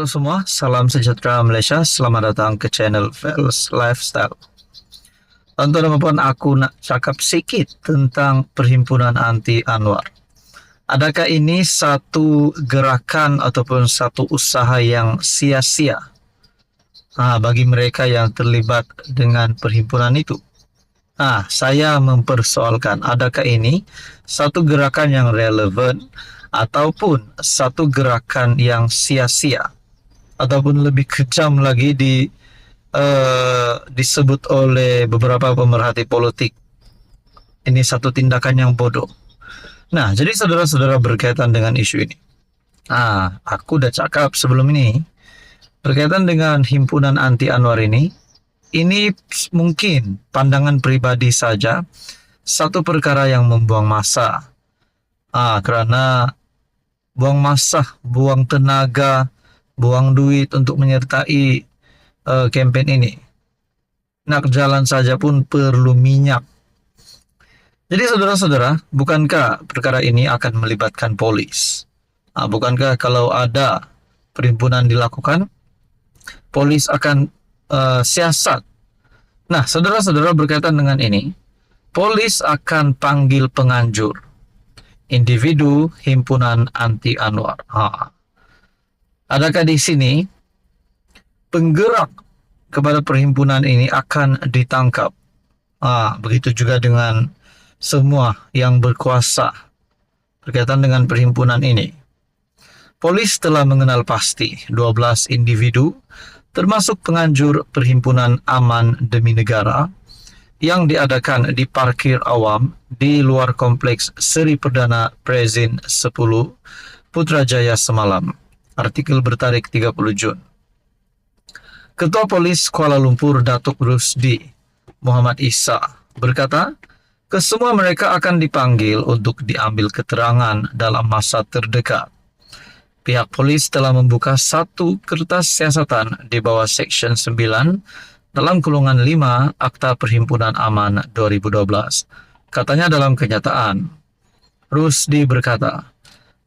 Halo semua, salam sejahtera Malaysia. Selamat datang ke channel Vels Lifestyle. Tuan-tuan dan puan, aku nak cakap sikit tentang Perhimpunan Anti Anwar. Adakah ini satu gerakan ataupun satu usaha yang sia-sia bagi mereka yang terlibat dengan perhimpunan itu? Saya mempersoalkan, adakah ini satu gerakan yang relevan ataupun satu gerakan yang sia-sia, ataupun lebih kejam lagi disebut oleh beberapa pemerhati politik, ini satu tindakan yang bodoh. Nah, jadi saudara-saudara, berkaitan dengan isu ini, aku udah cakap sebelum ini, berkaitan dengan Himpunan Anti Anwar ini mungkin pandangan pribadi saja, satu perkara yang membuang masa. Karena buang masa, buang tenaga, buang duit untuk menyertai kempen ini. Nak jalan saja pun perlu minyak. Jadi saudara-saudara, bukankah perkara ini akan melibatkan polis? Bukankah kalau ada perhimpunan dilakukan, polis akan siasat? Nah, saudara-saudara, berkaitan dengan ini, polis akan panggil penganjur, individu Himpunan Anti Anwar. Adakah di sini penggerak kepada perhimpunan ini akan ditangkap? Begitu juga dengan semua yang berkuasa berkaitan dengan perhimpunan ini. Polis telah mengenal pasti 12 individu, termasuk penganjur Perhimpunan Aman Demi Negara, yang diadakan di parkir awam di luar kompleks Seri Perdana Prezin 10 Putrajaya semalam. Artikel bertarik 30 Jun. Ketua Polis Kuala Lumpur Datuk Rusdi Muhammad Isa berkata, kesemua mereka akan dipanggil untuk diambil keterangan dalam masa terdekat. Pihak polis telah membuka satu kertas siasatan di bawah Seksyen 9 dalam kurungan 5 Akta Perhimpunan Aman 2012. Katanya dalam kenyataan, Rusdi berkata,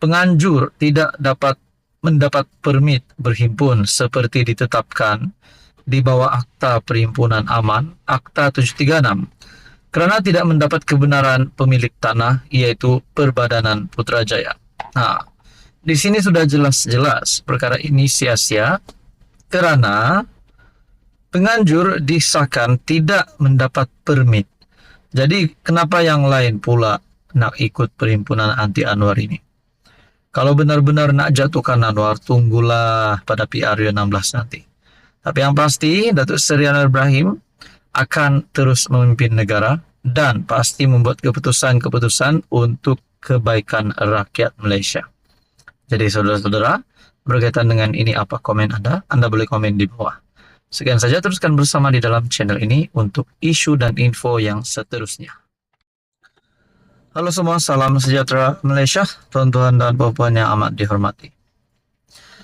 penganjur tidak dapat mendapat permit berhimpun seperti ditetapkan di bawah Akta Perhimpunan Aman, Akta 736, kerana tidak mendapat kebenaran pemilik tanah, iaitu Perbadanan Putrajaya. Di sini sudah jelas-jelas perkara ini sia-sia kerana penganjur disahkan tidak mendapat permit. Jadi kenapa yang lain pula nak ikut Perhimpunan Anti Anwar ini? Kalau benar-benar nak jatuhkan Anwar, tunggulah pada PRU 16 nanti. Tapi yang pasti, Datuk Seri Anwar Ibrahim akan terus memimpin negara dan pasti membuat keputusan-keputusan untuk kebaikan rakyat Malaysia. Jadi saudara-saudara, berkaitan dengan ini apa komen Anda? Anda boleh komen di bawah. Sekian saja, teruskan bersama di dalam channel ini untuk isu dan info yang seterusnya. Halo semua, salam sejahtera Malaysia, tuan-tuan dan puan-puan yang amat dihormati.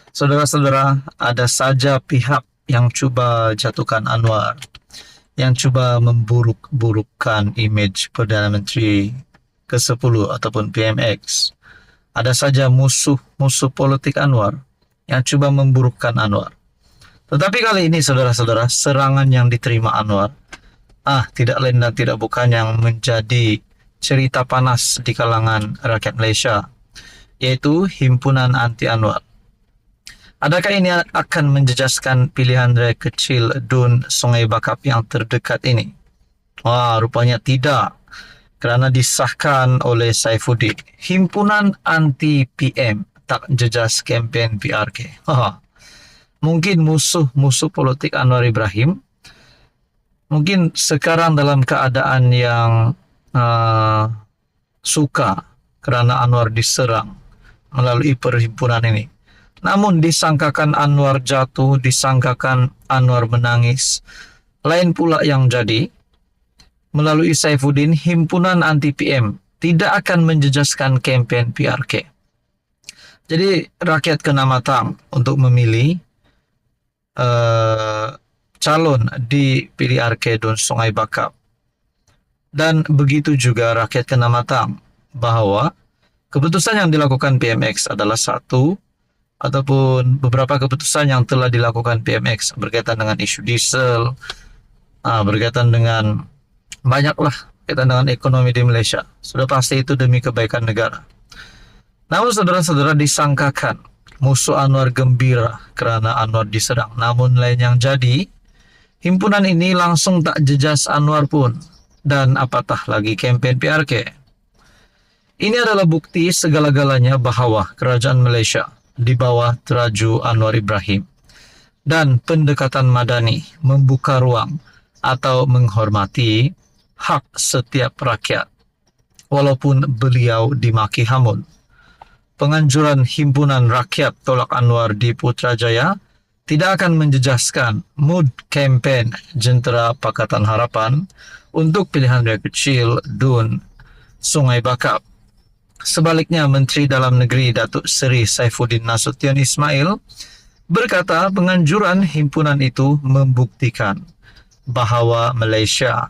Saudara-saudara, ada saja pihak yang cuba jatuhkan Anwar, yang cuba memburuk-burukkan imej Perdana Menteri ke-10 ataupun PMX. Ada saja musuh politik Anwar yang cuba memburukkan Anwar. Tetapi kali ini saudara-saudara, serangan yang diterima Anwar tidak lain dan tidak bukan yang menjadi cerita panas di kalangan rakyat Malaysia, yaitu Himpunan Anti Anwar. Adakah ini akan menjejaskan pilihan raya kecil Dun Sungai Bakap yang terdekat ini? Rupanya tidak, kerana disahkan oleh Saifuddin. Himpunan Anti PM tak jejas kempen PRK. Mungkin musuh politik Anwar Ibrahim mungkin sekarang dalam keadaan yang suka kerana Anwar diserang melalui perhimpunan ini. Namun disangkakan Anwar jatuh, disangkakan Anwar menangis. Lain pula yang jadi, melalui Saifuddin, Himpunan Anti PM tidak akan menjejaskan kempen PRK. Jadi rakyat kena matang untuk memilih calon di PRK Dun Sungai Bakap. Dan begitu juga rakyat kena matang bahawa keputusan yang dilakukan PMX adalah satu, ataupun beberapa keputusan yang telah dilakukan PMX berkaitan dengan isu diesel, berkaitan dengan banyaklah berkaitan dengan ekonomi di Malaysia. Sudah pasti itu demi kebaikan negara. Namun saudara-saudara, disangkakan musuh Anwar gembira kerana Anwar diserang. Namun lain yang jadi, himpunan ini langsung tak jejas Anwar pun, dan apatah lagi kempen PRK. Ini adalah bukti segala-galanya bahawa kerajaan Malaysia di bawah teraju Anwar Ibrahim dan pendekatan madani membuka ruang atau menghormati hak setiap rakyat walaupun beliau dimaki hamun. Penganjuran Himpunan Rakyat Tolak Anwar di Putrajaya tidak akan menjejaskan mood kempen Jentera Pakatan Harapan untuk pilihan raya kecil DUN Sungai Bakap. Sebaliknya, Menteri Dalam Negeri Datuk Seri Saifuddin Nasution Ismail berkata penganjuran himpunan itu membuktikan bahawa Malaysia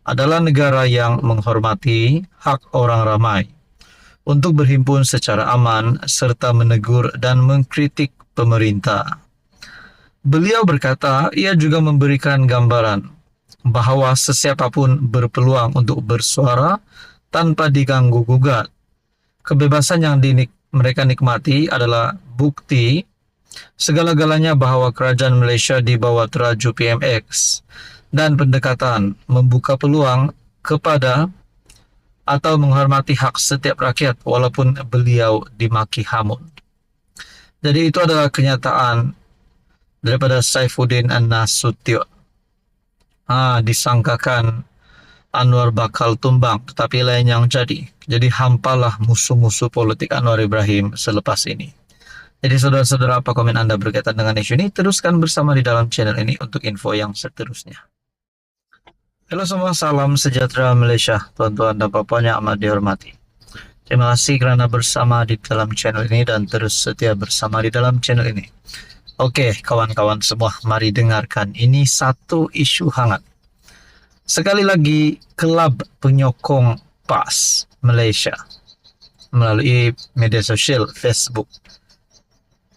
adalah negara yang menghormati hak orang ramai untuk berhimpun secara aman serta menegur dan mengkritik pemerintah. Beliau berkata ia juga memberikan gambaran bahawa sesiapapun berpeluang untuk bersuara tanpa diganggu-gugat. Kebebasan yang mereka nikmati adalah bukti segala-galanya bahawa kerajaan Malaysia di bawah teraju PMX dan pendekatan membuka peluang kepada atau menghormati hak setiap rakyat walaupun beliau dimaki hamun. Jadi itu adalah kenyataan daripada Saifuddin Nasution. Disangkakan Anwar bakal tumbang, tetapi lain yang jadi. Jadi hampalah musuh-musuh politik Anwar Ibrahim selepas ini. Jadi saudara-saudara, apa komen Anda berkaitan dengan isu ini? Teruskan bersama di dalam channel ini untuk info yang seterusnya. Halo semua, salam sejahtera Malaysia, tuan-tuan dan puan-puan yang amat dihormati. Terima kasih kerana bersama di dalam channel ini dan terus setia bersama di dalam channel ini. Oke, kawan-kawan semua, mari dengarkan. Ini satu isu hangat. Sekali lagi, Kelab Penyokong PAS Malaysia melalui media sosial Facebook.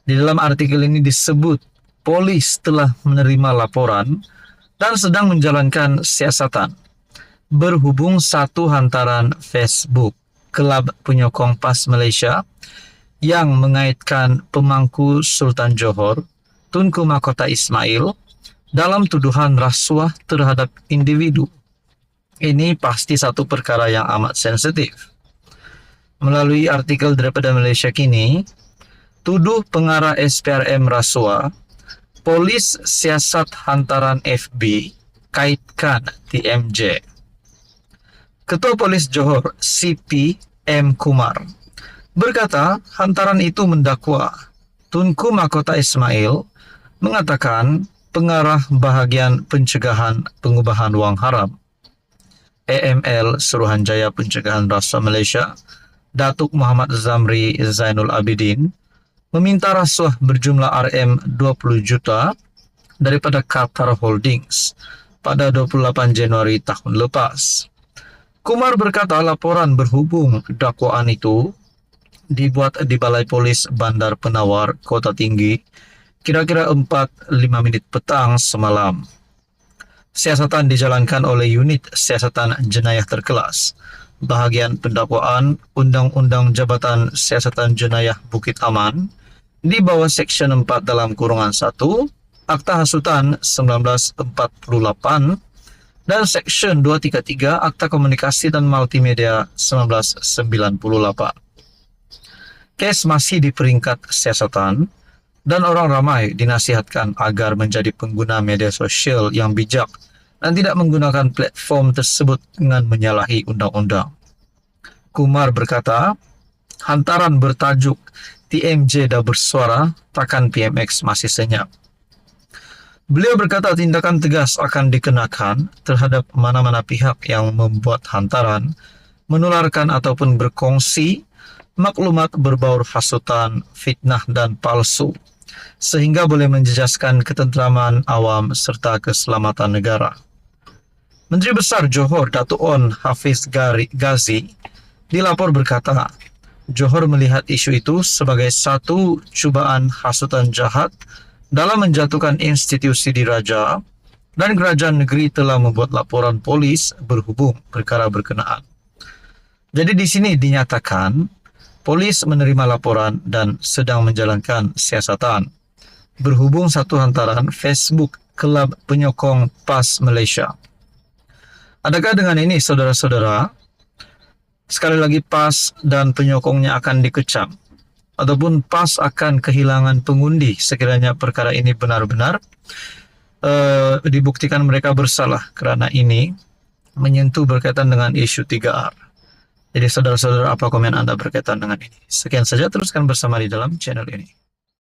Di dalam artikel ini disebut polis telah menerima laporan dan sedang menjalankan siasatan berhubung satu hantaran Facebook Kelab Penyokong PAS Malaysia yang mengaitkan pemangku Sultan Johor Tunku Mahkota Ismail dalam tuduhan rasuah terhadap individu. Ini pasti satu perkara yang amat sensitif. Melalui artikel daripada Malaysia Kini, tuduh pengarah SPRM rasuah, polis siasat hantaran FB kaitkan TMJ. Ketua Polis Johor CP M. Kumar berkata hantaran itu mendakwa Tunku Mahkota Ismail mengatakan pengarah bahagian pencegahan pengubahan wang haram AML Suruhanjaya Pencegahan Rasuah Malaysia Datuk Muhammad Zamri Zainul Abidin meminta rasuah berjumlah RM20 juta daripada Qatar Holdings pada 28 Januari tahun lepas. Kumar berkata laporan berhubung dakwaan itu dibuat di Balai Polis Bandar Penawar, Kota Tinggi, kira-kira 4-5 menit petang semalam. Siasatan dijalankan oleh Unit Siasatan Jenayah Terkelas, Bahagian Pendakwaan Undang-Undang Jabatan Siasatan Jenayah Bukit Aman, di bawah Seksyen 4 dalam kurungan 1, Akta Hasutan 1948, dan Seksyen 233 Akta Komunikasi dan Multimedia 1998. Kes masih di peringkat siasatan, dan orang ramai dinasihatkan agar menjadi pengguna media sosial yang bijak dan tidak menggunakan platform tersebut dengan menyalahi undang-undang. Kumar berkata, hantaran bertajuk TMJ dah bersuara, takkan PMX masih senyap. Beliau berkata tindakan tegas akan dikenakan terhadap mana-mana pihak yang membuat hantaran, menularkan ataupun berkongsi maklumat berbau hasutan, fitnah dan palsu, sehingga boleh menjejaskan ketenteraman awam serta keselamatan negara. Menteri Besar Johor Datuk On Hafiz Ghazi dilapor berkata, Johor melihat isu itu sebagai satu cubaan hasutan jahat dalam menjatuhkan institusi diraja, dan kerajaan negeri telah membuat laporan polis berhubung perkara berkenaan. Jadi di sini dinyatakan polis menerima laporan dan sedang menjalankan siasatan berhubung satu hantaran Facebook Kelab Penyokong PAS Malaysia. Adakah dengan ini saudara-saudara, sekali lagi PAS dan penyokongnya akan dikecam ataupun PAS akan kehilangan pengundi sekiranya perkara ini benar-benar dibuktikan mereka bersalah, kerana ini menyentuh berkaitan dengan isu 3R. Jadi saudara-saudara, apa komen Anda berkaitan dengan ini? Sekian saja, teruskan bersama di dalam channel ini.